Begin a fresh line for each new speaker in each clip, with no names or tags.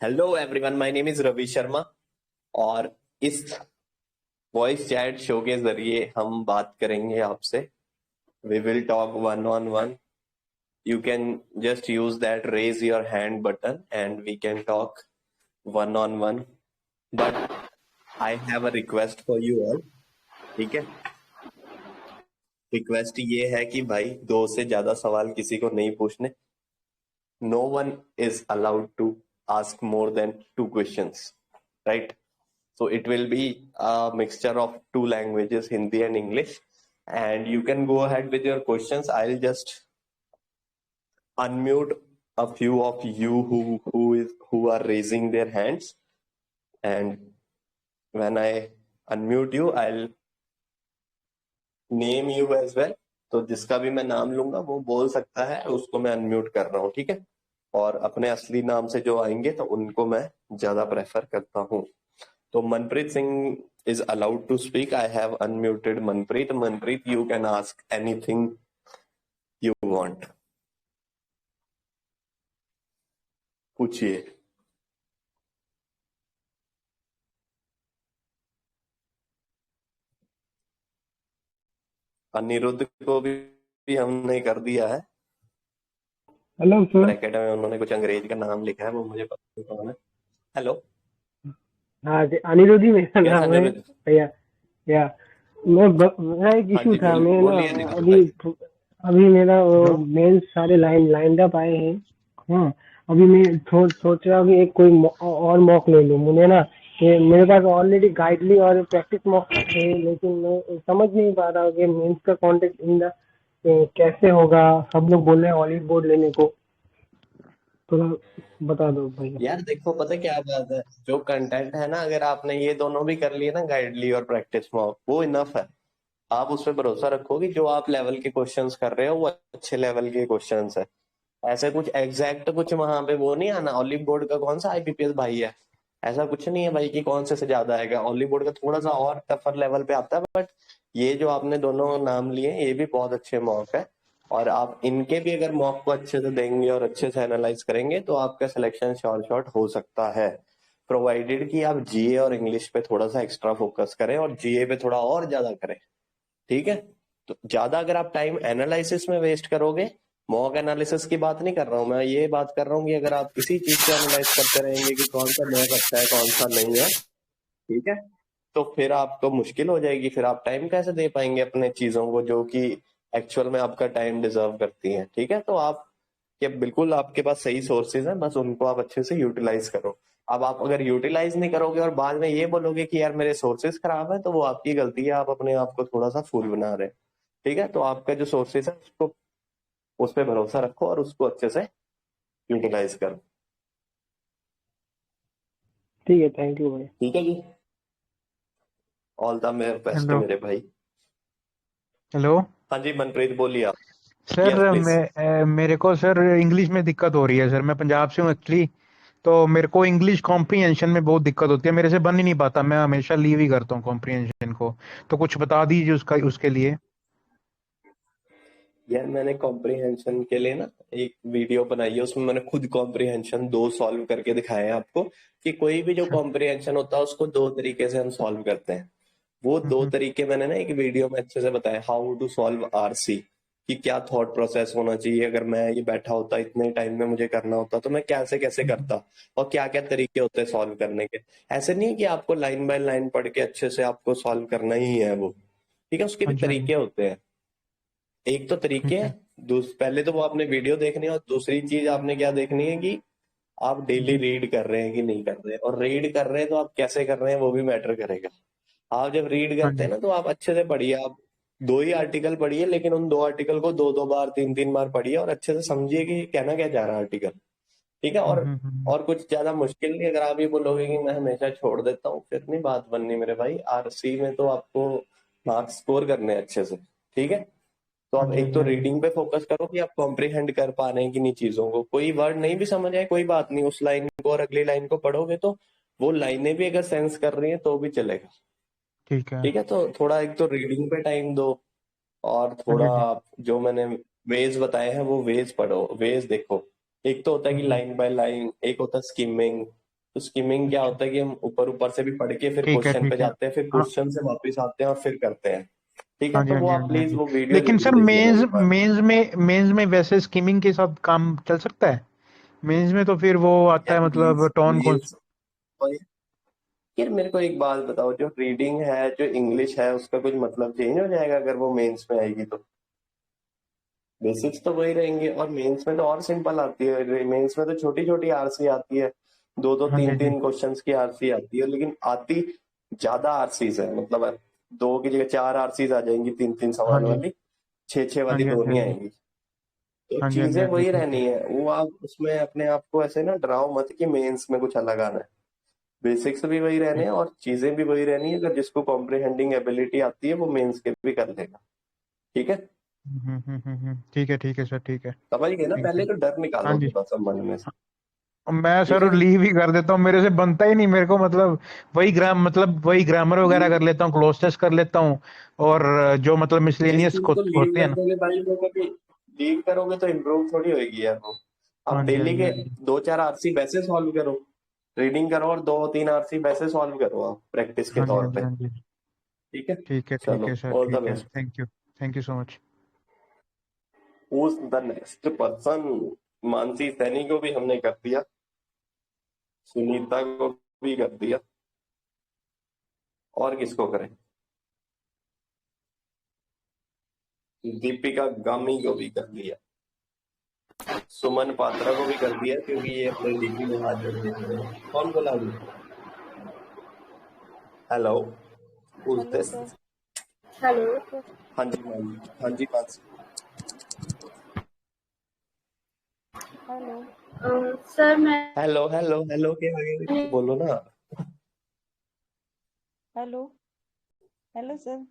Hello everyone, my name is Ravi Sharma. और इस voice chat show के जरिए हम बात करेंगे आपसे। We will talk one on one. You can just use that raise your hand button and we can talk one on one. But I have a request for you all. ठीक है, request ये है कि भाई दो से ज्यादा सवाल किसी को नहीं पूछने। No one is allowed to ask more than 2 questions, right? So it will be a mixture of two languages, Hindi and English. And you can go ahead with your questions. I'll just unmute a few of you who are raising their hands. And when I unmute you, I'll name you as well. तो जिसका भी मैं नाम लूंगा वो बोल सकता है, उसको मैं अनम्यूट कर रहा हूँ। ठीक है, और अपने असली नाम से जो आएंगे तो उनको मैं ज्यादा प्रेफर करता हूँ। तो Manpreet Singh is allowed to speak. I have unmuted Manpreet. Manpreet, you can ask anything you want. पूछिए। अनिरुद्ध को भी हमने कर दिया है।
Hello sir.
ब्रैकेट में उन्होंने कुछ अंग्रेज का नाम लिखा है, वो मुझे पता नहीं कौन है। हेलो,
हाँ जी, अनिरुद्ध ही मेरा
कैसा
नाम है
अनिरुद्ध?
भैया। या मेरा एक
हाँ
इशू
जी,
था। मैं ना
बोलिए अनिरुद्ध
अभी
भाई।
अभी मेरा
हेलो।
मेल सारे लाइंड अप आए हैं। हाँ, अभी मैं सोच रहा हूँ कि एक कोई और मॉक ले लूँ। मुझे ना कि मेरे पास ऑलरेडी गाइडली और प्रैक्टिस मॉक है, लेकिन मैं समझ नहीं पा रहा हूँ कि मेंस का कॉन्टेक्ट इन द कैसे होगा। सब लोग बोल रहे हैं ऑलिव बोर्ड लेने को, थोड़ा बता दो भैया।
यार देखो, पता क्या बात है, जो कंटेंट है ना, अगर आपने ये दोनों भी कर लिए ना, गाइडली और प्रैक्टिस मॉक, वो इनफ है। आप उस पर भरोसा रखो कि जो आप लेवल के क्वेश्चंस कर रहे हो वो अच्छे लेवल के क्वेश्चंस है। ऐसे कुछ एग्जैक्ट कुछ वहां पे वो नहीं आना, ऑलिव बोर्ड का कौन सा आईपीपीएस भाई है, ऐसा कुछ नहीं है भाई कि कौन से ज्यादा आएगा। ऑलिव बोर्ड का थोड़ा सा और टफर लेवल पे आता है, बट ये जो आपने दोनों नाम लिए ये भी बहुत अच्छे मॉक है। और आप इनके भी अगर मॉक को अच्छे से देंगे और अच्छे से एनालाइज करेंगे तो आपका सिलेक्शन शॉर्ट हो सकता है, प्रोवाइडेड कि आप जीए और इंग्लिश पे थोड़ा सा एक्स्ट्रा फोकस करें और जीए पे थोड़ा और ज्यादा करें। ठीक है, तो ज्यादा अगर आप टाइम एनालिसिस में वेस्ट करोगे, मॉक एनालिसिस की बात नहीं कर रहा हूं मैं, ये बात कर रहा हूँ कि अगर आप किसी चीज को एनालाइज करते रहेंगे कि कौन सा मॉक अच्छा है कौन सा नहीं है, ठीक है, तो फिर आपको मुश्किल हो जाएगी। फिर आप टाइम कैसे दे पाएंगे अपने चीजों को जो कि एक्चुअल में आपका टाइम डिजर्व करती हैं। ठीक है, तो आप ये बिल्कुल आपके पास सही सोर्सेज हैं, बस उनको आप अच्छे से यूटिलाइज करो। अब आप अगर यूटिलाइज नहीं करोगे और बाद में ये बोलोगे कि यार मेरे सोर्सेज खराब है, तो वो आपकी गलती है, आप अपने आप को थोड़ा सा फूल बना रहे हैं। ठीक है, तो आपका जो सोर्सेज है उसको, उस पर भरोसा रखो और उसको अच्छे से यूटिलाइज करो।
ठीक है, थैंक यू भैया।
ठीक है जी, ऑल द बेस्ट
हेलो।
मेरे भाई।
हेलो
हाँ जी मनप्रीत, बोलिए आप।
सर।
Yes please.
मेरे को सर इंग्लिश में दिक्कत हो रही है सर। मैं पंजाब से हूँ एक्चुअली। तो मेरे को इंग्लिश कॉम्प्रिहेंशन में बहुत दिक्कत होती है, मेरे से बन ही नहीं पाता। मैं हमेशा लीव ही करता हूँ कॉम्प्रिहेंशन को। तो कुछ बता दीजिए उसका, उसके लिए।
यार मैंने कॉम्प्रिहेंशन के लिए ना एक वीडियो बनाई है, उसमें मैंने खुद कॉम्प्रिहेंशन 2 सॉल्व करके दिखाए हैं आपको, कि कोई भी जो
अच्छा।
कॉम्प्रिहेंशन होता है उसको 2 तरीके से हम सॉल्व करते हैं। वो 2
हम्म।
तरीके मैंने ना एक वीडियो में अच्छे से बताया, हाउ टू सॉल्व आरसी, कि क्या थॉट प्रोसेस होना चाहिए। अगर मैं ये बैठा होता इतने टाइम में मुझे करना होता तो मैं कैसे कैसे
हम्म।
करता, और क्या क्या तरीके होते हैं सॉल्व करने के। ऐसे नहीं है कि आपको लाइन बाय लाइन पढ़ के अच्छे से आपको सॉल्व करना ही है वो। ठीक है, उसके भी
हाँ जी, हाँ जी।
तरीके होते हैं। एक तो तरीके
ठीक है।
हैं, पहले तो वो आपने वीडियो देखनी है, और दूसरी चीज आपने क्या देखनी है कि आप डेली
हम्म।
रीड कर रहे हैं कि नहीं कर रहे हैं, और रीड कर रहे हैं तो आप कैसे कर रहे हैं वो भी मैटर करेगा। आप जब रीड
हाँ
करते
जी।
हैं ना तो आप अच्छे से पढ़िए। आप 2 ही आर्टिकल पढ़िए, लेकिन उन 2 आर्टिकल को 2 2 बार 3 3 बार पढ़िए और अच्छे से समझिए कि कहना क्या चाह रहा है आर्टिकल। ठीक है, और कुछ ज्यादा मुश्किल नहीं। अगर आप ये बोलोगे कि मैं हमेशा छोड़ देता हूँ, फिर नहीं बात बननी मेरे भाई। आरसी में तो आपको मार्क्स स्कोर करने हैं अच्छे से। ठीक है, तो
हाँ
आप
जी, हाँ
एक
जी,
तो
हाँ जी।
रीडिंग पे फोकस करो कि आप कॉम्प्रिहेंड कर पा रहे हैं कि नहीं चीजों को। कोई वर्ड नहीं भी समझ आए कोई बात नहीं, उस लाइन को और अगली लाइन को पढ़ोगे तो वो लाइनें भी अगर सेंस कर रही हैं तो भी चलेगा।
ठीक है।
ठीक है, तो थोड़ा एक तो रीडिंग पे टाइम दो, और
हाँ जी,
थोड़ा
हाँ जी।
आप जो मैंने वेज बताए हैं वो वेज पढ़ो, वेज देखो। एक तो होता है कि
हम्म।
लाइन बाय लाइन, एक होता है स्किमिंग, तो स्किमिंग क्या होता है कि हम ऊपर ऊपर से भी पढ़ के फिर
ठीक है
क्वेश्चन पे
ठीक है।
जाते हैं, फिर
हाँ
क्वेश्चन से वापस आते हैं और फिर करते हैं। ठीक है,
हाँ जी
तो
हाँ
वो
जी हाँ
आप
जी हाँ
प्लीज
जी।
वो वीडियो
लेकिन
जरूर
सर
देख लेना
मेंस
एक बार।
मेंस में वैसे स्किमिंग के साथ काम चल सकता है? मेंस में तो फिर वो आता
यार
है मतलब टोन कौन।
मीन्स यार मेरे को एक बात बताओ, जो रीडिंग है, जो इंग्लिश है, उसका कुछ मतलब चेंज हो जाएगा अगर वो मेंस में आएगी तो? बेसिक्स तो वही रहेंगे, और मेंस में तो और सिंपल आती है। मेंस में तो छोटी छोटी आरसी आती है, दो दो
हाँ जी
तीन
हाँ जी
तीन क्वेश्चंस की आरसी आती है, लेकिन आती ज्यादा आरसीज है। मतलब दो की जगह चार आरसीज आ जाएंगी, तीन तीन
हाँ
सवाल
जी
वाली, छह छह
हाँ
वाली
जी हाँ
दो
जी हाँ
नहीं
जी
आएंगी। तो
हाँ जी हाँ जी
चीजें
हाँ जी
वही
ठीक है।
रहनी है, वो आप उसमें अपने आप को ऐसे ना डराओ मत कि मेंस में कुछ अलग आना है। बेसिक्स भी वही रहने
ठीक।
हैं और चीजें भी वही रहनी है। अगर जिसको कॉम्प्रिहेंडिंग एबिलिटी आती है वो मेंस के भी कर लेगा। ठीक है,
ठीक है सर ठीक है
समझ गए ना?
ठीक है।
पहले तो डर
हाँ
निकालो
जी।
थोड़ा सा मन में से।
मैं
ठीक है
सर लीव ही कर देता हूँ, मेरे से बनता ही नहीं मेरे को मतलब। वही ग्रामर वगैरह
जी।
कर लेता हूँ, क्लोज कर लेता हूँ। और जो मतलब
जिस
मिसलेनियस
दिन को लीव
होते हैं
कर
ना।
दोगे भाई, वो कभी लीव करोगे तो इम्प्रूव थोड़ी होगी यार वो।
हाँ
आप
जी हाँ
डेली
जी
के
हाँ जी।
दो चार आरसी वैसे सॉल्व करो, रीडिंग करो, और दो तीन आरसी वैसे सॉल्व करो आप प्रैक्टिस के
हाँ जी
तौर
हाँ जी
पे।
हाँ जी।
ठीक है,
ठीक है
चलो,
सर
ऑल द
ठीक है।
Best.
Thank you so much.
Who's the next person? Mansi Saini को भी हमने कर दिया, सुनीता को भी कर दिया, और किसको करें? दीपिका गामी को भी कर दिया, सुमन पात्रा को भी कर दिया, क्योंकि ये अपने डीपी में हाथ जोड़ के खड़े हैं। कौन बोला अभी? Hello, who's
hello
this?
Sir.
Hello.
Sir
हाँ जी मैम, हाँ जी Mansi.
Hello.
Sir
hello hello hello के आगे
मैंने
बोलो ना।
हेलो। Hello sir.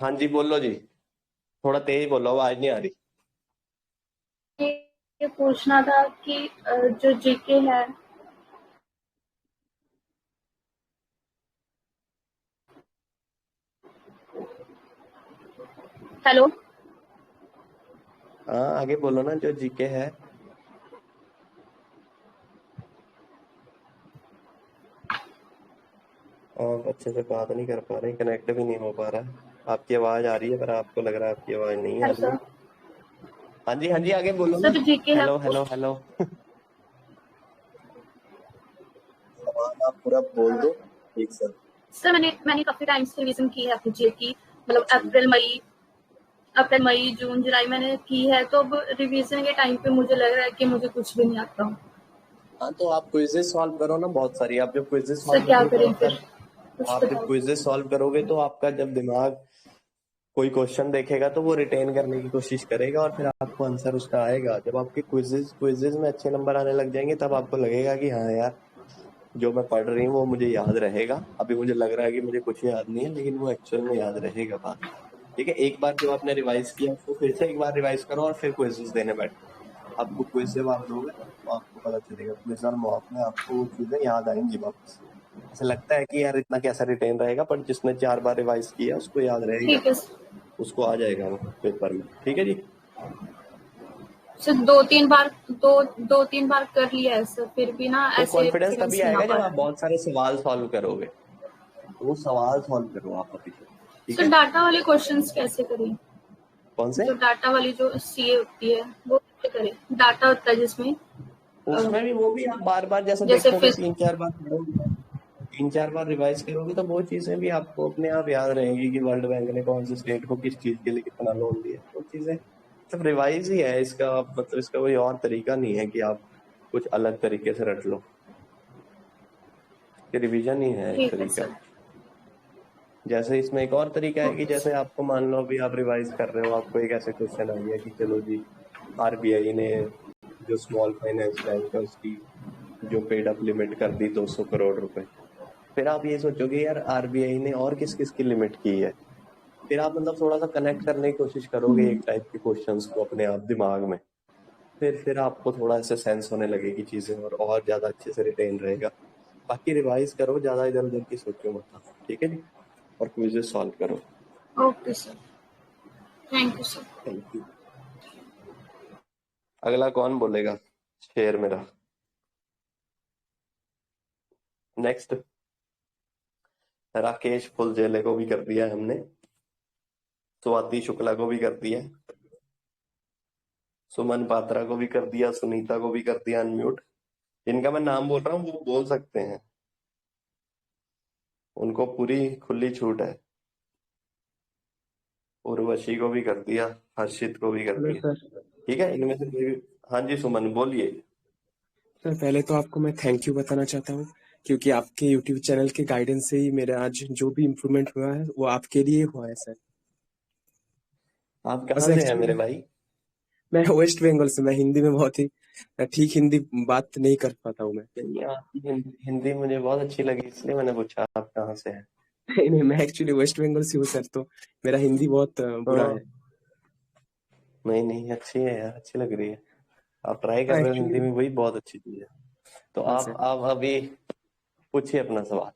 हाँ जी बोलो जी, थोड़ा तेज बोलो, आवाज नहीं आ रही।
ये पूछना था कि जो जीके है, हेलो।
हाँ आगे बोलो ना, जो जीके है। आप अच्छे से बात नहीं कर पा रहे, कनेक्ट भी नहीं हो पा रहा है। आपकी आवाज आ रही है पर आपको लग रहा है आपकी आवाज नहीं आ
हेलो
रही है।
सर।
हाँ जी आगे बोलो
सर
ना।
जो जीके है
हेलो हेलो हेलो सवाल आप पूरा बोल दो ठीक सर।
सर मैंने मैंने काफी टाइम से रिवीजन की है अपनी जीके की, मतलब
अच्छा।
अप्रैल मई जून जुलाई मैंने की है, तो अब रिवीजन के टाइम पे मुझे लग रहा है कि मुझे कुछ भी नहीं आता।
हाँ तो आप क्विजेस सॉल्व करो ना, बहुत सारी। आप जब क्विजेस
सर
सॉल्व
क्या
करोगे तो
करें
आपका,
फिर, कुछ
आप जब
बताओ।
क्विजेस सॉल्व करोगे तो आपका जब दिमाग कोई क्वेश्चन देखेगा तो वो रिटेन करने की कोशिश करेगा, और फिर आपको आंसर उसका आएगा। जब आपके क्विजेस क्विजेस में अच्छे नंबर आने लग जाएंगे तब आपको लगेगा कि हाँ यार, जो मैं पढ़ रही हूँ वो मुझे याद रहेगा। अभी मुझे लग रहा है कि मुझे कुछ याद नहीं है, लेकिन वो एक्चुअल में याद रहेगा बाद में। ठीक है, एक बार जो आपने रिवाइज किया उसको फिर से एक बार रिवाइज करो और फिर क्विजेस देने बैठो। आपको क्विज जब आप दोगे ना तो आपको पता चलेगा, क्विज और मॉक में आपको वो चीजें याद आएंगी वापस। ऐसा लगता है कि यार इतना कैसा रिटेन रहेगा, पर जिसने 4 बार रिवाइज किया उसको याद रहेगा,
ठीक है सर।
उसको आ जाएगा वो पेपर में। ठीक है जी।
सर दो तीन बार कर लिया है सर, फिर भी ना
वो
ऐसे
कॉन्फिडेंस तभी
एक्सपीरियंस नहीं आ
आएगा
पा
जब
रहा
आप
है।
बहुत सारे सवाल सॉल्व करोगे। तो वो सवाल सॉल्व करो आप अभी। ठीक
सर
है,
डाटा वाले क्वेश्चंस कैसे करें?
कौन से?
जो डाटा वाली जो सीए होती है वो कैसे करें? डाटा होता है जिसमें अ,
उसमें भी वो भी आप बार बार जैसे
जैसे
देखोगे,
फिर
3 4 बार पढ़ोगे, 3 4 बार रिवाइज करोगे तो वो चीजें भी आपको अपने आप याद रहेंगी कि वर्ल्ड बैंक ने कौन से स्टेट को किस चीज के लिए कितना लोन दिया। वो चीजें सब रिवाइज ही है इसका, मतलब इसका कोई और तरीका नहीं है कि आप कुछ अलग तरीके से रट लो। रिविजन ही है एक
ठीक है
तरीका।
सर।
जैसे इसमें एक और तरीका है कि
ओके
जैसे
सर।
आपको मान लो अभी आप रिवाइज कर रहे हो, आपको एक ऐसे क्वेश्चन आ गया कि चलो जी, आरबीआई ने जो स्मॉल फाइनेंस बैंक है उसकी जो पेड अप लिमिट कर दी 200 करोड़ रुपए। फिर आप ये सोचोगे यार आरबीआई ने और किस किस की लिमिट की है। फिर आप मतलब थोड़ा सा कनेक्ट करने की कोशिश करोगे एक टाइप के क्वेश्चंस को अपने आप दिमाग में। फिर आपको थोड़ा ऐसे सेंस होने लगेगी चीजें, और ज्यादा अच्छे से रिटेन रहेगा। बाकी रिवाइज करो, ज्यादा इधर उधर की सोचो मत। ठीक है जी, और क्विजेस सॉल्व करो।
Okay sir. Thank you sir.
Thank you. अगला कौन बोलेगा? शेर मेरा। नेक्स्ट, राकेश फुलझेले को भी कर दिया है हमने, स्वाति शुक्ला को भी कर दिया, सुमन पात्रा को भी कर दिया, सुनीता को भी कर दिया अनम्यूट। जिनका मैं नाम बोल रहा हूँ वो बोल सकते हैं, उनको पूरी खुली छूट है। उर्वशी को भी कर दिया, हर्षित को भी कर
हेलो
दिया।
सर।
ठीक है, इनमें से कोई भी। हाँ जी सुमन बोलिए।
सर पहले तो आपको मैं थैंक यू बताना चाहता हूँ, क्योंकि आपके यूट्यूब चैनल के गाइडेंस से ही मेरा आज जो भी इम्प्रूवमेंट हुआ है वो आपके लिए हुआ है सर।
आप
बस
कहाँ से हैं
एक्चुअली
मेरे भाई?
मैं वेस्ट बंगाल से, मैं हिंदी में बहुत ही ठीक हिंदी बात नहीं कर पाता हूँ मैं।
नहीं, आपकी हिंदी मुझे बहुत अच्छी लगी, इसलिए मैंने पूछा आप कहाँ से हैं।
नहीं नहीं, मैं एक्चुअली वेस्ट बंगाल से हूँ सर, तो मेरा हिंदी बहुत बुरा है।
नहीं नहीं, अच्छी है यार, अच्छी लग रही है। आप ट्राई कर रहे हो हिंदी
एक्चुअली
में, वही बहुत अच्छी चीज है। तो
हाँ
आप
सर।
आप अभी पूछिए अपना सवाल।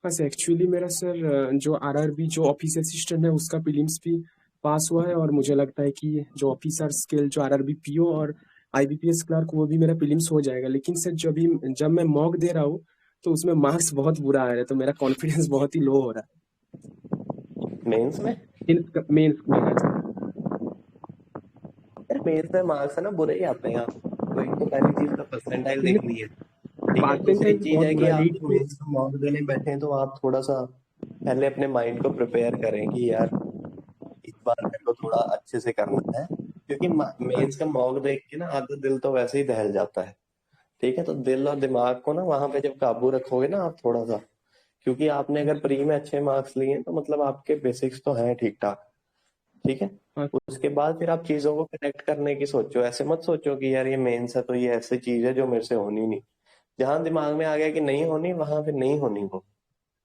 हाँ सर, एक्चुअली मेरा सर जो आरआरबी जो ऑफिस असिस्टेंट है उसका प्रीलिम्स भी पास हुआ है, और मुझे लगता है कि जो ऑफिसर स्केल जो आरआरबी पीओ और आईबीपीएस क्लर्क वो भी मेरा प्रीलिम्स हो जाएगा। लेकिन सर जब मैं मॉक दे रहा हूँ तो उसमें मार्क्स बहुत बुरा आ रहा है, तो मेरा कॉन्फिडेंस बहुत ही लो हो रहा
मेंस में?
है मेंस में। हाँ सर।
यार मेंस में मार्क्स है ना बुरे ही आते हैं। आपको एक तो पहली चीज का परसेंटाइल
मैंने
देखनी है। ठीक है, दूसरी
परसेंटाइल
चीज
बहुत
है कि
बुरा है,
आप
नीट
जो
को।
मेंस का मॉक देने बैठे हैं तो आप थोड़ा सा पहले अपने माइंड को प्रिपेयर करें कि यार इस बार मेरे को थोड़ा अच्छे से करना है, क्योंकि मेंस का मॉक देख के ना आधा दिल तो वैसे ही दहल जाता है। ठीक है, तो दिल और दिमाग को ना वहां पे जब काबू रखोगे ना आप थोड़ा सा, क्योंकि आपने अगर प्री में अच्छे मार्क्स लिए हैं तो मतलब आपके बेसिक्स तो हैं ठीक ठाक। ठीक है,
हाँ
उसके बाद फिर आप चीजों को कनेक्ट करने की सोचो। ऐसे मत सोचो कि यार ये मेंस है तो ये ऐसी चीज है जो मेरे से होनी नहीं। जहां दिमाग में आ गया कि नहीं होनी, वहां पे नहीं होनी वो।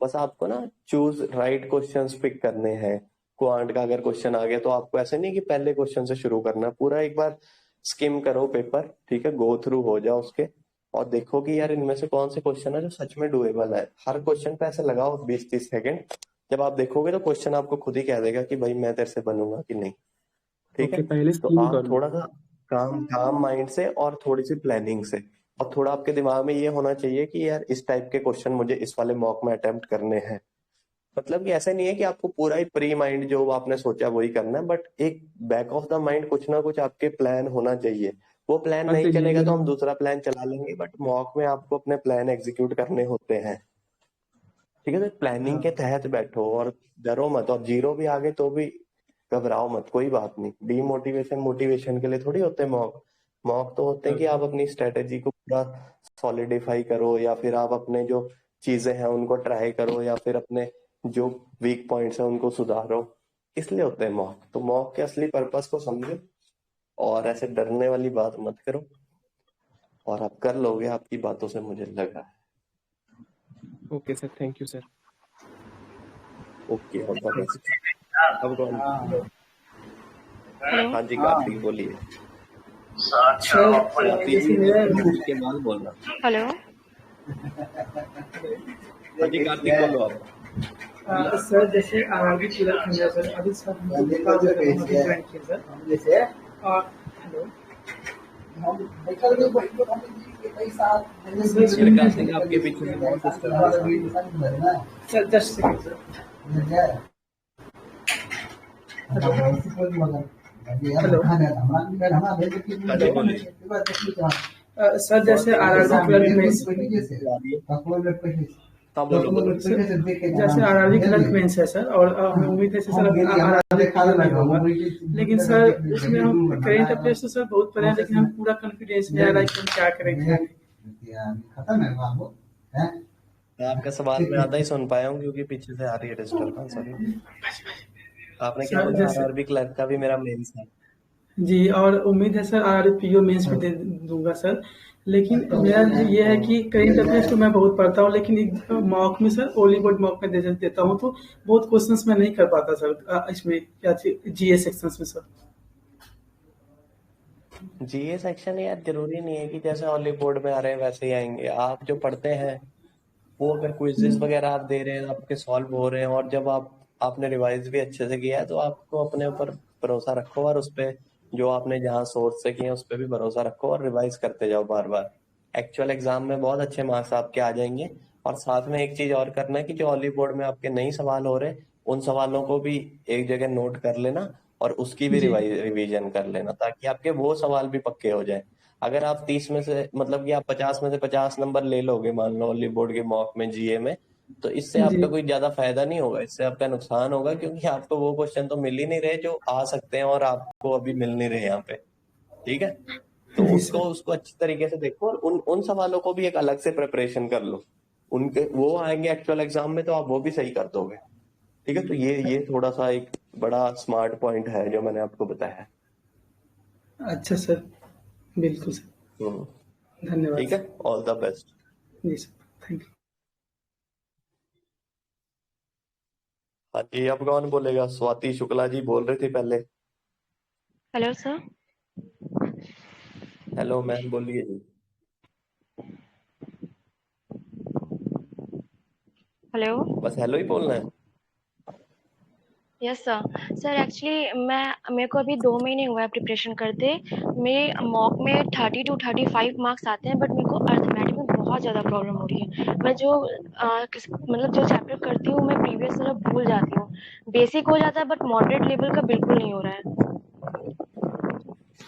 बस आपको ना चूज राइट क्वेश्चंस पिक करने हैं। क्वांट का अगर क्वेश्चन आ गया तो आपको ऐसे नहीं कि पहले क्वेश्चन से शुरू करना है, पूरा एक बार स्किम करो पेपर। ठीक है, गो थ्रू हो जाओ उसके, और देखो कि यार इनमें से कौन से क्वेश्चन है जो सच में डुएबल है। हर क्वेश्चन पे ऐसे लगाओ 20-30 सेकंड। जब आप देखोगे तो क्वेश्चन आपको खुद ही कह देगा कि भाई मैं तेरे से बनूंगा कि नहीं। ठीक है,
ओके, पहले
तो
स्किम
आप
करूँ।
थोड़ा सा काम काम माइंड से और थोड़ी सी प्लानिंग से, और थोड़ा आपके दिमाग में ये होना चाहिए कि यार इस टाइप के क्वेश्चन मुझे इस वाले मॉक में अटेम्प्ट करने हैं। मतलब कि ऐसा नहीं है कि आपको पूरा ही प्री माइंड जो आपने सोचा वही करना है, बट एक बैक ऑफ द माइंड कुछ ना कुछ आपके प्लान होना चाहिए। वो प्लान
हाँ
नहीं
सर, ये
चलेगा तो
मेरा
हम दूसरा प्लान चला लेंगे, बट मॉक में आपको अपने प्लान एग्जीक्यूट करने होते हैं। ठीक है, तो प्लानिंग के तहत बैठो और डरो मत। और जीरो भी आगे तो भी घबराओ मत, कोई बात नहीं। डीमोटिवेशन मोटिवेशन के लिए थोड़ी होते हैं मॉक। मॉक तो होते हैं कि आप अपनी स्ट्रेटेजी को पूरा सॉलिडिफाई करो, या फिर आप अपने जो चीजें हैं उनको ट्राई करो, या फिर अपने जो वीक पॉइंट्स हैं उनको सुधारो। इसलिए होते हैं मॉक। तो मॉक के असली पर्पस को समझो और ऐसे डरने वाली बात मत करो, और आप कर लोगे, आपकी बातों से मुझे लग रहा है।
Okay sir, thank you sir.
Okay, और नेक्स्ट अब कौन?
हेलो।
हाँ जी कार्तिक बोलिए।
सर
कार्तिक
जैसे
जी
मेरा
के बाद बोलना।
हेलो।
हाँ जी कार्तिक बोलो आप।
सर जैसे आरआरबी क्लियर किया सर, अभी सर हमको काम कर रहे हैं, अभी ज्वाइन किया सर जैसे। और हेलो
यार कार्तिक आपके पीछे में बहुत डिस्टर्बेंस आ रही है।
Sir just second sir. Hello
हाँ जी बोलिए।
सर जैसे आरआरबी क्लर्क मेंस,
हाँ बोलो बोलो।
जैसे आरआरबी क्लर्क मेंस है सर, और हमें उम्मीद है सर आरआरबी क्लियर नहीं होगा। लेकिन सर इसमें हम करेंट अफेयर्स तो सर बहुत पढ़े हैं, लेकिन हम पूरा कॉन्फिडेंस नहीं आ रहा है कि हम क्या करेंगे।
आपका सवाल मैं आधा ही सुन पाया हूँ क्योंकि पीछे से आ रही है डिस्टर्बेंस। सॉरी, आपने क्या
सर
बोला?
जैसे
आरआरबी क्लर्क का भी मेरा मेंस है।
जी, और उम्मीद है सर आरआरबी पीओ मेंस भी दे दूंगा सर। लेकिन मेरा ये है कि करेंट अफेयर्स तो मैं बहुत पढ़ता हूँ, लेकिन एक मॉक में सर ओनली बोर्ड मॉक में देता हूँ तो बहुत क्वेश्चंस मैं नहीं कर पाता सर इसमें क्या जीए सेक्शंस में सर।
जीए सेक्शन यार जरूरी नहीं है कि जैसे ऑली बोर्ड में आ रहे हैं वैसे ही आएंगे। आप जो पढ़ते हैं वो अगर क्विजेस वगैरह आप दे रहे हैं, आपके सॉल्व हो रहे हैं, और जब आपने रिवाइज भी अच्छे से किया है, तो आपको अपने ऊपर भरोसा रखो और उस पे जो आपने जहाँ सोर्स से किए उस पर भी भरोसा रखो और रिवाइज करते जाओ बार बार। एक्चुअल एग्जाम में बहुत अच्छे मार्क्स आपके आ जाएंगे, और साथ में एक चीज और करना है कि जो ऑली बोर्ड में आपके नई सवाल हो रहे हैं उन सवालों को भी एक जगह नोट कर लेना और उसकी भी
जी
रिवीजन कर लेना ताकि आपके वो सवाल भी पक्के हो जाए। अगर आप 30 में से मतलब कि आप 50 में से 50 नंबर ले लोगे मान लो ऑली बोर्ड के मॉक में जीए में, तो इससे
जी
आपका कोई ज्यादा फायदा नहीं होगा, इससे आपका नुकसान होगा क्योंकि आपको वो क्वेश्चन तो मिल ही नहीं रहे जो आ सकते हैं और आपको अभी मिल नहीं रहे यहाँ पे। ठीक है, तो
जी
उसको
सर।
उसको अच्छी तरीके से देखो और उन उन सवालों को भी एक अलग से प्रिपरेशन कर लो। उनके वो आएंगे एक्चुअल एग्जाम में तो आप वो भी सही कर दोगे। ठीक है, तो ये थोड़ा सा एक बड़ा स्मार्ट पॉइंट है जो मैंने आपको बताया है।
अच्छा सर, बिल्कुल सर,
हम्म,
धन्यवाद
ठीक है,
सर।
All the best.
जी सर, थैंक यू।
हाँ जी, अब कौन बोलेगा? स्वाति शुक्ला जी बोल रही थी पहले।
Hello sir.
हेलो मैम, बोलिए जी।
हेलो।
बस हेलो ही बोलना है।
Yes sir. सर एक्चुअली मेरे को अभी 2 महीने हुआ है प्रिपरेशन करते। मेरे मॉक में 30 टू 35 मार्क्स आते हैं, बट मेरे को अर्थमेटिक में बहुत ज़्यादा प्रॉब्लम हो रही है। मैं जो मतलब जो चैप्टर करती हूँ मैं प्रीवियस तरह भूल जाती हूँ। बेसिक हो जाता है बट मॉडरेट लेवल का बिल्कुल नहीं हो रहा है।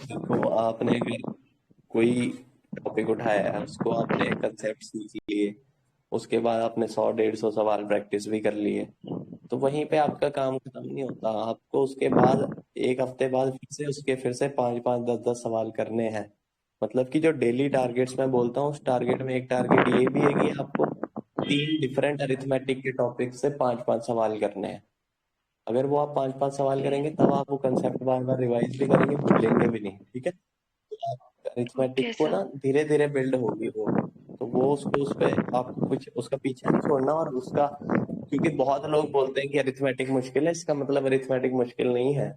देखो, आपने अगर कोई टॉपिक उठाया है उसको आपने कंसेप्ट सीख लिए, उसके बाद आपने 100-150 सवाल प्रैक्टिस भी कर लिए, तो वहीं पे आपका काम खत्म नहीं होता। आपको उसके बाद एक हफ्ते बाद फिर से 5-5 10-10 सवाल करने हैं। मतलब कि जो डेली टारगेट्स मैं बोलता हूँ उस टारगेट में एक टारगेट ये भी है कि आपको 3 डिफरेंट अरिथमेटिक के टॉपिक से 5-5 सवाल करने हैं। अगर वो आप 5-5 सवाल
ओके।
करेंगे तब आप वो कंसेप्ट बार बार रिवाइज भी करेंगे, भूलेंगे भी नहीं। ठीक है, तो आप
ओके
अरिथमेटिक को
सर।
ना धीरे धीरे बिल्ड होगी वो, तो वो उसको उस पे आपको कुछ उसका पीछा नहीं छोड़ना और उसका, क्योंकि बहुत लोग बोलते हैं कि अरिथमेटिक मुश्किल है, इसका मतलब अरिथमेटिक मुश्किल नहीं है।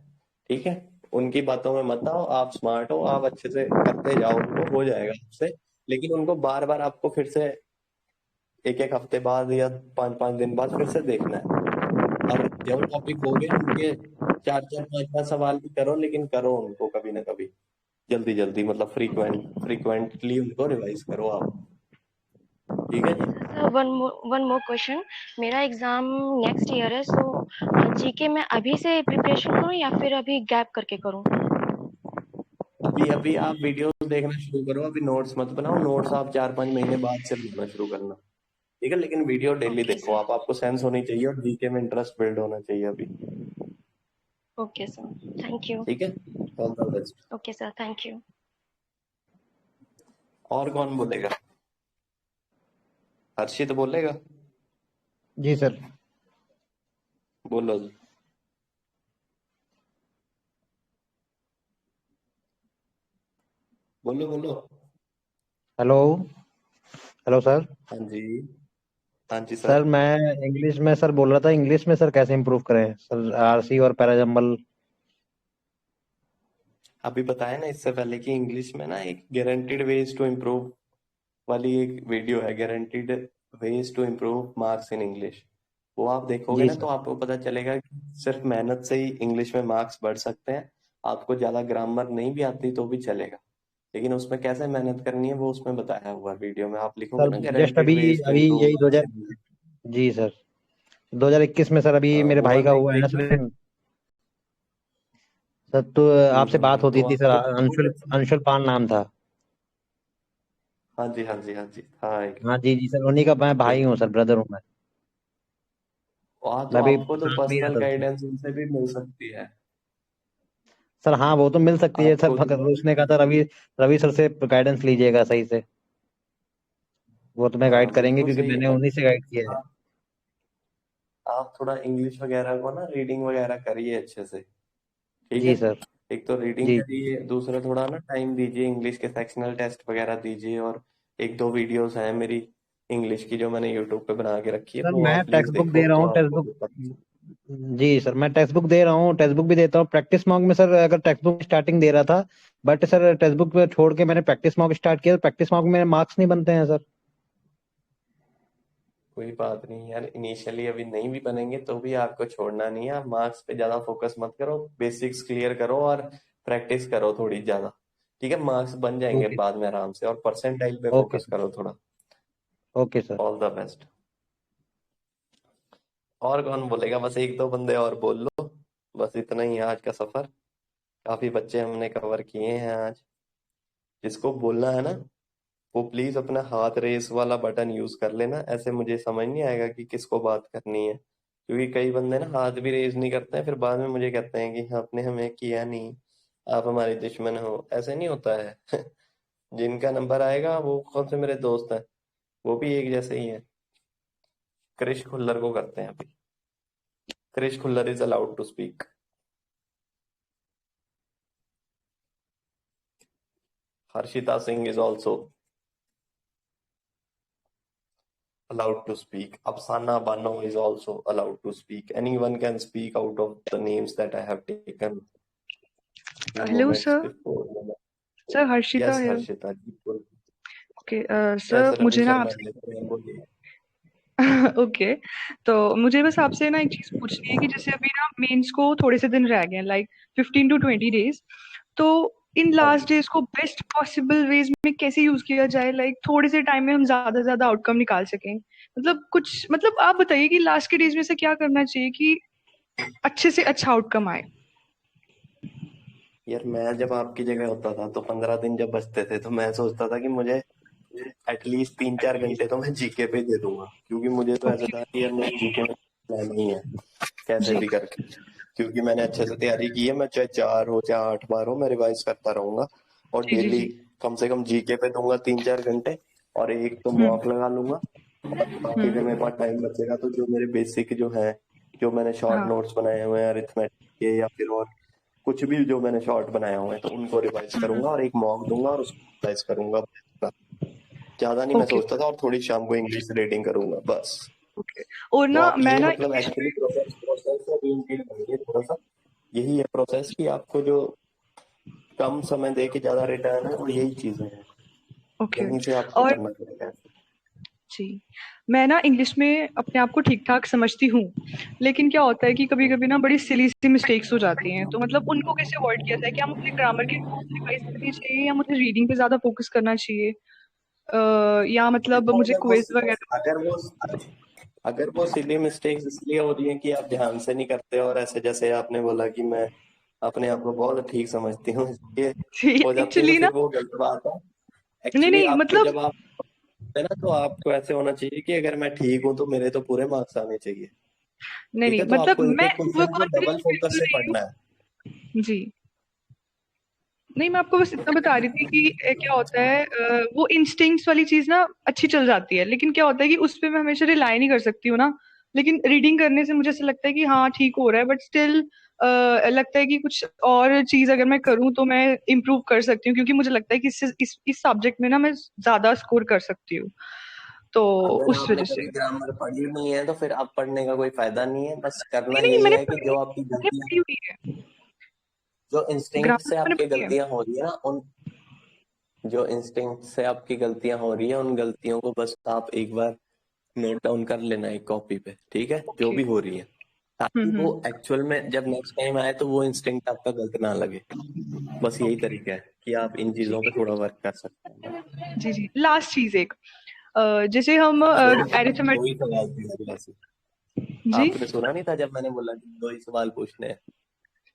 ठीक है, उनकी बातों में मत आओ, आप स्मार्ट हो, आप अच्छे से करते जाओ, उनको हो जाएगा आपसे। लेकिन उनको बार बार आपको फिर से एक एक हफ्ते बाद या 5-5 दिन बाद फिर से देखना है। और जब टॉपिक हो गए उनके 4-4 5-5 सवाल भी करो, लेकिन करो उनको कभी ना कभी जल्दी जल्दी, मतलब फ्रीक्वेंटली उनको रिवाइज करो आप। ठीक है जी।
Sir one more question. मेरा एग्जाम नेक्स्ट ईयर है, सो जीके मैं अभी से प्रिपरेशन करूँ या फिर अभी गैप करके करूँ?
अभी अभी आप वीडियोस देखना शुरू करो, अभी नोट्स मत बनाओ, नोट्स आप 4-5 महीने बाद से बनाना शुरू करना। ठीक है, लेकिन वीडियो डेली
ओके
देखो
सर।
आप, आपको सेंस होनी चाहिए और जीके में इंटरेस्ट बिल्ड होना चाहिए अभी।
Okay sir, thank you.
ठीक है, all the best.
Okay sir, thank you.
और कौन बोलेगा? हर्षित बोलेगा?
जी सर।
बोलो जी। बोलो बोलो।
हेलो। Hello sir.
हाँ जी, हाँ जी
सर
सर।
मैं इंग्लिश में सर बोल रहा था, इंग्लिश में सर कैसे इम्प्रूव करें सर, आरसी और पैराजम्बल।
अभी बताया ना इससे पहले कि इंग्लिश में ना एक गारंटीड वेज टू इम्प्रूव वाली एक वीडियो है, guaranteed ways to improve marks in English. वो आप देखोगे
जी
ना तो
सर।
आपको पता चलेगा कि सिर्फ मेहनत से ही इंग्लिश में मार्क्स बढ़ सकते हैं। आपको ज्यादा ग्रामर नहीं भी आती तो भी चलेगा, लेकिन उसमें कैसे मेहनत करनी है वो उसमें बताया हुआ है वीडियो में। आप लिखोगे
सर
ना
जस्ट
गारंटीड
अभी
वेज टू
अभी
इम्प्रूव
यही
मार्क्स इन इंग्लिश।
2000। जी सर, 2021 में सर अभी मेरे
वो
भाई का
वाला एक
हुआ है ना
देखना।
सर। सर तो आपसे बात होती
तो
थी सर,
आपको
अंशुल अंशुल पान नाम था।
हाँ जी हाँ जी हाँ जी हाँ एक
हाँ जी जी सर, उन्हीं का मैं भाई हूँ
बिल्कुल।
सर, ब्रदर हूँ मैं।
हाँ, तो
मैं भी
आपको तो
साथ में ही
पर्सनल
रहता था।
गाइडेंस उनसे भी मिल सकती है।
सर हाँ वो तो मिल सकती है
आप
सर,
खुद
मगर उसने कहा था रवि रवि सर से गाइडेंस लीजिएगा सही से। वो तुम्हें गाइड
हाँ
करेंगे
बिल्कुल
क्योंकि
सही
मैंने
है।
उन्हीं से गाइड किया है।
आप थोड़ा इंग्लिश वगैरह को ना रीडिंग वगैरह करिए अच्छे से। ठीक है,
जी सर।
एक तो रीडिंग
जी
करिए, दूसरा थोड़ा ना टाइम दीजिए, इंग्लिश के सेक्शनल टेस्ट वगैरह दीजिए, और 1-2 वीडियोस हैं मेरी इंग्लिश की जो मैंने यूट्यूब पे बना के रखी है,
सर,
वो
मैं
आप प्लीज
टेक्स्ट बुक
देखो
दे रहा
तो
हूँ, टेक्स्ट
आपको
बुक।
भी पता।
जी सर, मैं टेक्स्ट बुक दे रहा हूँ, टेक्स्ट बुक भी देता हूँ। प्रैक्टिस मॉक में सर, अगर टेक्स्ट बुक स्टार्टिंग दे रहा था, बट सर टेक्स्ट बुक पे छोड़ के मैंने प्रैक्टिस मॉक स्टार्ट किया, तो प्रैक्टिस मॉक में मार्क्स नहीं बनते हैं सर।
कोई बात नहीं यार, इनिशियली अभी नहीं भी बनेंगे तो भी आपको छोड़ना नहीं है। आप मार्क्स पे ज्यादा फोकस मत करो, बेसिक्स क्लियर करो और प्रैक्टिस करो थोड़ी ज्यादा। ठीक है, मार्क्स बन जाएंगे
ओके।
बाद में आराम से, और परसेंटाइल पे
ओके
फोकस
सर।
करो थोड़ा।
Okay sir.
All the best. और कौन बोलेगा? बस एक दो बंदे और बोल लो, बस इतना ही है आज का सफर। काफी बच्चे हमने कवर किए हैं आज। जिसको बोलना है ना, वो प्लीज अपना हाथ रेस वाला बटन यूज कर लेना। ऐसे मुझे समझ नहीं आएगा कि किसको बात करनी है, क्योंकि कई बंदे ना हाथ भी रेज नहीं करते हैं, फिर बाद में मुझे कहते हैं कि आपने हमें किया नहीं, आप हमारे दुश्मन हो। ऐसे नहीं होता है। जिनका नंबर आएगा वो कौन से मेरे दोस्त हैं, वो भी एक जैसे ही है। क्रिश खुल्लर को करते हैं अभी। Krish Khullar is allowed to speak. Harshita Singh is also allowed to speak. Afsana Bano is also allowed to speak. Anyone can speak out of the names that I have taken few
Hello,
moments
sir.
before.
Sir, Harshita
Yes,
here.
Harshita जी बोल।
Okay,
Yes,
sir,
Ravi
मुझे ना
शर्मा
आपसे
जी बोलिए।
Okay तो मुझे बस आपसे ना एक चीज पूछनी है कि जैसे अभी ना मेंस को थोड़े से दिन रह गए हैं, लाइक 15 to 20 डेज। तो इन
हाँ
लास्ट
जी।
डेज को बेस्ट पॉसिबल वेज में कैसे यूज किया जाए, लाइक थोड़े से टाइम में हम ज्यादा से ज्यादा आउटकम निकाल सकें। मतलब कुछ, मतलब आप बताइए कि लास्ट के डेज में से क्या करना चाहिए कि अच्छे से अच्छा आउटकम आए।
यार मैं जब आपकी जगह होता था तो 15 दिन जब बचते थे तो मैं सोचता था कि मुझे एटलीस्ट 3-4 घंटे तो मैं जीके पे दे दूंगा, क्योंकि मुझे तो ऐसा
ओके
था कि यार मुझे जीके में प्लान नहीं है कैसे
जी
भी करके, क्योंकि मैंने अच्छे से तैयारी की है। मैं चाहे 4 हो चाहे 8 बार हो, मैं रिवाइज करता रहूंगा और
जी जी
डेली
जी।
कम से कम जीके पे दूंगा 3-4 घंटे, और एक तो
हम्म
मॉक लगा लूंगा। और बाकी जब
हम्म।
मेरे पास टाइम बचेगा तो जो मेरे बेसिक जो है, जो मैंने शॉर्ट
हाँ।
नोट्स बनाए हुए हैं अरिथमेटिक के या फिर और कुछ भी जो मैंने शॉर्ट बनाए हुए हैं, तो उनको रिवाइज करूंगा और एक मॉक दूंगा और उसको रिवाइज करूंगा। ज्यादा नहीं मैं
ओके
सोचता था, और थोड़ी शाम को इंग्लिश रीडिंग करूंगा बस।
ओके। और
तो
ना
आप
मैं
ये
ना
मतलब
इंग्लिश में।
एक्चुअली प्रोसेस प्रोसेस है रीइंटीग्रेट करिए थोड़ा सा। यही है प्रोसेस कि आपको जो कम समय दे के ज्यादा रिटर्न है, वो यही चीजें हैं,
ओके।
यहीं से आपको
और
करना पड़ेगा।
जी, मैं ना इंग्लिश में अपने आप को ठीक ठाक समझती हूँ, लेकिन क्या होता है कि कभी कभी ना बड़ी सिली सी मिस्टेक्स हो जाती हैं। तो मतलब उनको कैसे अवॉइड किया जाए? क्या मुझे ग्रामर के रूल्स रिवाइज करनी चाहिए या मुझे रीडिंग पे ज्यादा फोकस करना चाहिए? या मतलब
देखो
मुझे क्विज वगैरह।
अगर वो सिली मिस्टेक्स इसलिए हो रही है कि आप ध्यान से नहीं करते, और ऐसे जैसे आपने बोला कि मैं अपने आप को बहुत ठीक समझती हूँ इसलिए
जी
हो जाती है, तो
एक्चुअली ना,
फिर वो गलत बात है।
नहीं
एक्चुअली
नहीं
आपको
मतलब,
जब आप है ना, तो आपको ऐसे होना चाहिए कि अगर मैं ठीक हूँ तो मेरे तो पूरे मार्क्स आने चाहिए।
नहीं
ठीक
नहीं
है, तो
मतलब
आपको एक
मैं
एक
वो
क्वेश्चन को डबल
कॉन्फिडेंस
फोकस
बिल्कुल
से
नहीं
पढ़ना है।
हूँ जी। नहीं, मैं आपको बस इतना बता रही थी कि क्या होता है, वो इंस्टिंक्ट्स वाली चीज ना अच्छी चल जाती है, लेकिन क्या होता है कि उस पे मैं हमेशा रिलाई नहीं कर सकती हूँ ना। लेकिन रीडिंग करने से मुझे ऐसा लगता है कि हाँ ठीक हो रहा है, बट स्टिल लगता है कि कुछ और चीज अगर मैं करूँ तो मैं इम्प्रूव कर सकती हूँ, क्योंकि मुझे लगता है कि इस सब्जेक्ट में ना मैं ज्यादा स्कोर कर सकती हूँ, तो
अगर
उस
आपने
वजह से।
कभी ग्रामर पढ़ी नहीं है तो फिर आप पढ़ने का कोई फायदा नहीं है। बस करना
नहीं नहीं,
यही है कि जो आपकी
मैंने
गलतियां,
पढ़ी हुई है।
जो इंस्टिंक्ट
ग्रामर
से
मैंने
आपकी
पढ़ी है।
गलतियां हो रही है ना, उन जो इंस्टिंक्ट से आपकी गलतियां हो रही है उन गलतियों को बस आप एक बार नोट डाउन कर लेना एक कॉपी पे, ठीक है, जो
ओके।
भी हो रही है, ताकि वो
हम्म।
एक्चुअल में जब नेक्स्ट टाइम आए तो वो इंस्टिंक्ट आपका गलत ना लगे। बस यही
ओके
तरीका है कि आप इन
जी
चीजों पे थोड़ा वर्क कर सकते हैं।
जी जी। लास्ट चीज एक, जैसे हम
दो ही
अरिथमेटिक।
सवाल थे मेरे वैसे।
जी।
आपने सुना नहीं था जब मैंने बोला कि 2 ही सवाल पूछने हैं?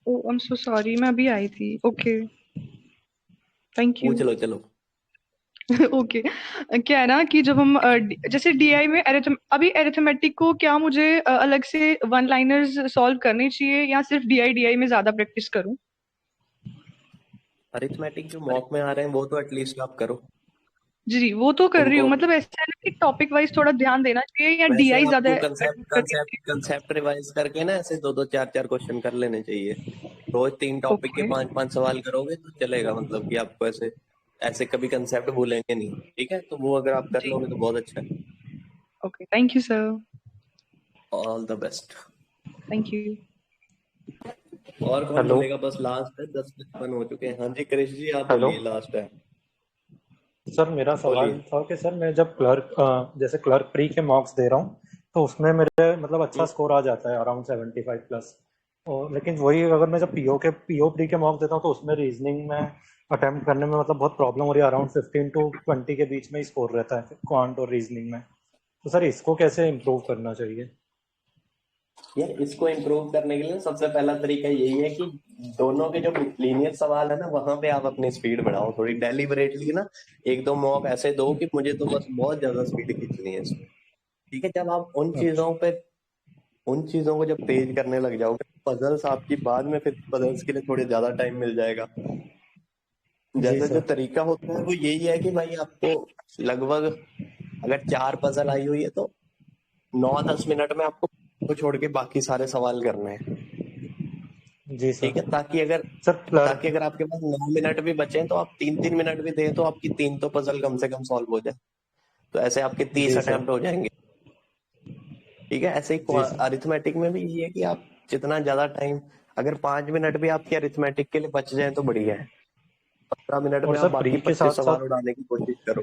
ओ आई एम सो सॉरी, मैं अभी आई थी। Okay, thank you.
पूछ लो चलो।
ओके। क्या है ना कि जब हम जैसे डीआई में अभी अरिथमेटिक को क्या मुझे अलग से वन लाइनर्स सॉल्व करने चाहिए या सिर्फ डीआई डीआई में ज्यादा प्रैक्टिस करूं?
अरिथमेटिक जो मॉक में आ रहे हैं वो तो एटलीस्ट आप करो
जी जी, वो तो कर रही
उनको।
हूँ। मतलब ऐसा है ना कि टॉपिक वाइज थोड़ा ध्यान देना चाहिए या
वैसे
डीआई ज्यादा
आपको कंसेप्ट
करनी
कंसेप्ट
चाहिए?
कंसेप्ट रिवाइज करके ना ऐसे 2-2 4-4 क्वेश्चन कर लेने चाहिए। रोज 3 टॉपिक के
ओके
5-5 सवाल करोगे तो चलेगा, मतलब कि आपको ऐसे ऐसे कभी कंसेप्ट भूलेंगे नहीं। ठीक है, तो वो अगर आप कर
जी।
लोगे तो बहुत अच्छा है।
Okay, thank you sir.
All the best.
Thank you.
और कौन
हेलो
बोलेगा? बस लास्ट है, 10-55 हो चुके हैं। हाँ जी क्रिश जी आप
हेलो
बोलिए, लास्ट है।
सर, मेरा सवाल
बोलिए।
था कि सर मैं जब जैसे क्लर्क प्री के मॉक्स दे रहा हूँ तो उसमें मेरे मतलब अच्छा स्कोर आ जाता है अराउंड 75 प्लस। और लेकिन वही अगर मैं जब पीओ प्री के मॉक्स देता हूँ तो उसमें रीजनिंग में अटेम्प्ट करने में मतलब बहुत प्रॉब्लम हो रही है, अराउंड 15 to 20 के बीच में ही स्कोर रहता है क्वांट और रीजनिंग में। तो सर इसको कैसे इम्प्रूव करना चाहिए?
यार इसको इम्प्रूव करने के लिए सबसे पहला तरीका यही है कि दोनों के जो लीनियर सवाल है ना वहां पे आप अपनी स्पीड बढ़ाओ थोड़ी डेलिबरेटली ना। एक दो मॉक ऐसे दो कि मुझे तो बस बहुत ज्यादा स्पीड खींचनी है इसमें। ठीक है, जब आप उन चीजों को जब तेज करने लग जाओगे, पजल्स आपकी बाद में, फिर पजल्स के लिए थोड़े ज्यादा टाइम मिल जाएगा।
जी
जैसे जो
सर।
तरीका होता है वो यही है कि भाई आपको लगभग अगर 4 पजल आई हुई है तो 9-10 मिनट में आपको को छोड़ के बाकी सारे सवाल करने हैं।
जी
ठीक है,
सर।
ताकि अगर
सर क्लर्क
आपके पास 9 मिनट भी बचे तो आप 3-3 मिनट भी दें तो आपकी 3 तो पजल कम से कम सॉल्व हो जाए। तो ऐसे आपके 30
जी सर।
अटेम्प्ट हो जाएंगे। ठीक है, ऐसे ही
जी सर।
अरिथमेटिक में भी ये है कि आप जितना ज्यादा टाइम, अगर 5 मिनट भी आपके अरिथमेटिक के लिए बच जाए तो बढ़िया है। 15 मिनट
और
में आप
सर
बाकी
प्री के
25
साथ
सवाल
साथ
उड़ाने की कोशिश करो।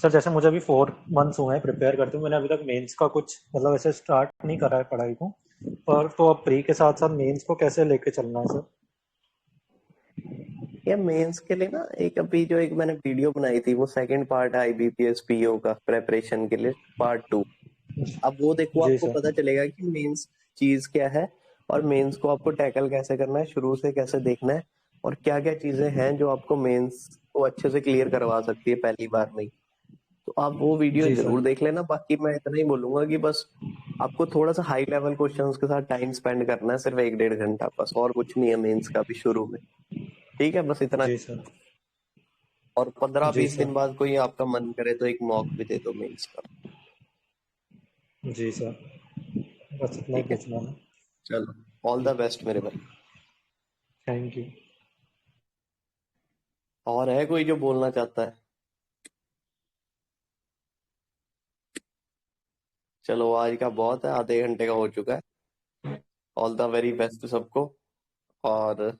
सर जैसे मुझे अभी 4 मंथ्स हुए हैं प्रिपेयर करते हुए, मैंने अभी तक मेंस का कुछ मतलब ऐसे स्टार्ट नहीं करा है पढ़ाई को, पर तो अब प्री के साथ साथ मेंस को कैसे लेके चलना है सर?
ये मेंस के लिए ना एक अभी जो एक मैंने वीडियो बनाई थी वो सेकंड पार्ट है आईबीपीएस पीओ का प्रेपरेशन के लिए पार्ट 2। अब वो देखो
जी
आपको
सर।
पता चलेगा कि मेंस चीज क्या है और मेंस को आपको टैकल कैसे करना है, शुरू से कैसे देखना है और क्या क्या चीजें हैं जो आपको मेंस को अच्छे से क्लियर करवा सकती है पहली बार में ही। तो आप वो वीडियो
जी
जरूर
सर।
देख लेना। बाकी मैं इतना ही बोलूंगा कि बस आपको थोड़ा सा हाई लेवल क्वेश्चंस के साथ टाइम स्पेंड करना है, सिर्फ 1-1.5 घंटा बस, और कुछ नहीं है मेंस का भी शुरू में। ठीक है, बस इतना।
जी सर।
और पंद्रह
जी
बीस दिन
सर।
बाद कोई आपका मन करे तो एक मॉक भी दे दो मेंस का।
जी सर। बस इतना ही
ठीक है,
पूछना है।
चलो, ऑल द बेस्ट मेरे भाई।
Thank you.
और है कोई जो बोलना चाहता है? चलो, आज का बहुत है, आधे घंटे का हो चुका है। ऑल द वेरी बेस्ट सबको, और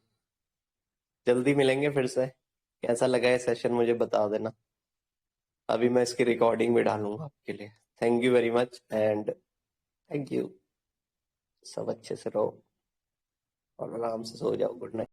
जल्दी मिलेंगे फिर से। कैसा लगा ये सेशन मुझे बता देना। अभी मैं इसकी रिकॉर्डिंग भी डालूंगा आपके लिए। Thank you very much and thank you. सब अच्छे से रहो और आराम से सो जाओ। Good night.